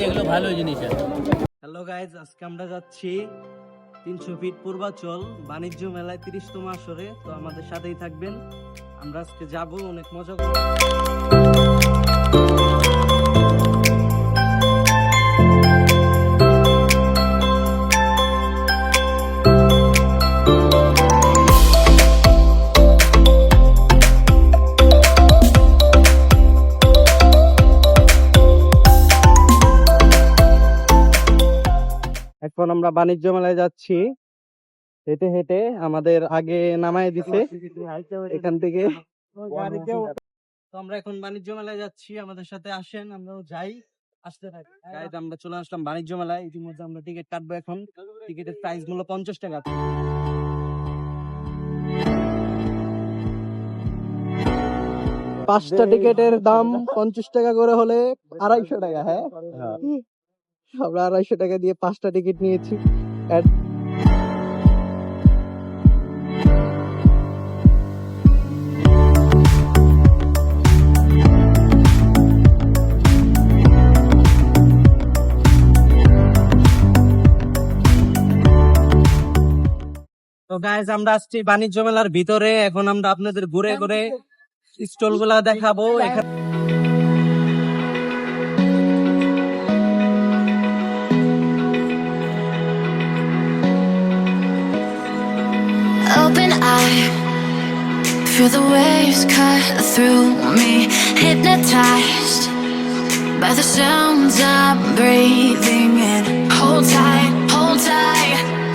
দেখলো ভালো জিনিস। হ্যালো গাইজ, আজকে আমরা যাচ্ছি 300 ফিট পূর্বাচল বাণিজ্য মেলায় 30তম আসরে। তো আমাদের সাথেই থাকবেন, আমরা আজকে যাব, অনেক মজা করব। এখন আমরা বাণিজ্য মেলায় যাচ্ছি হেঁটে হেঁটে, আমাদের আগে নামায় দিছে এখান থেকে। তো আমরা এখন বাণিজ্য মেলায় যাচ্ছি, আমাদের সাথে আসেন, আমরাও যাই, আসতে থাকি। গাইজ, আমরা চলে আসলাম বাণিজ্য মেলায়। ইতিমধ্যে আমরা টিকিট কাটবো। এখন টিকিটের প্রাইস মূল্য 50 টাকা। 5টা টিকিটের দাম 50 টাকা করে হলে 250 টাকা। হ্যাঁ, আমরা 250 টাকা দিয়ে 5টা টিকিট নিয়েছি। তো গাইজ, আমরা আসছি বাণিজ্য মেলার ভিতরে। এখন আমরা আপনাদের ঘুরে ঘুরে স্টল গুলা দেখাবো। Open eye, feel the waves cut through me, hypnotized by the sounds I'm breathing in. Hold tight,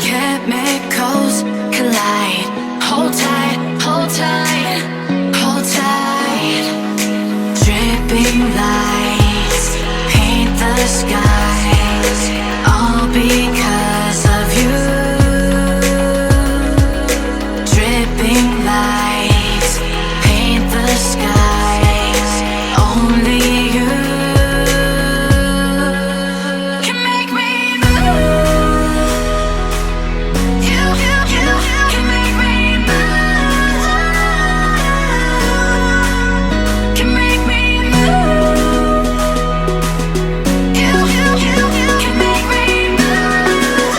chemicals collide. Hold tight, hold tight, hold tight. Dripping lights paint the skies, all because of you. Dripping lights paint the skies, only you can make me move. You can make me move. Can make me move. You can make me move.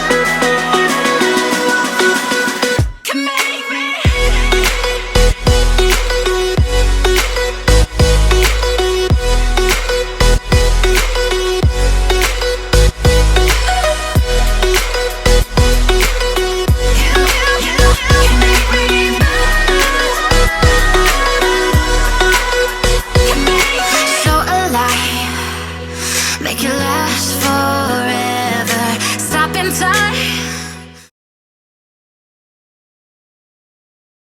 Can make me. So alive, make it last forever. Stop in time.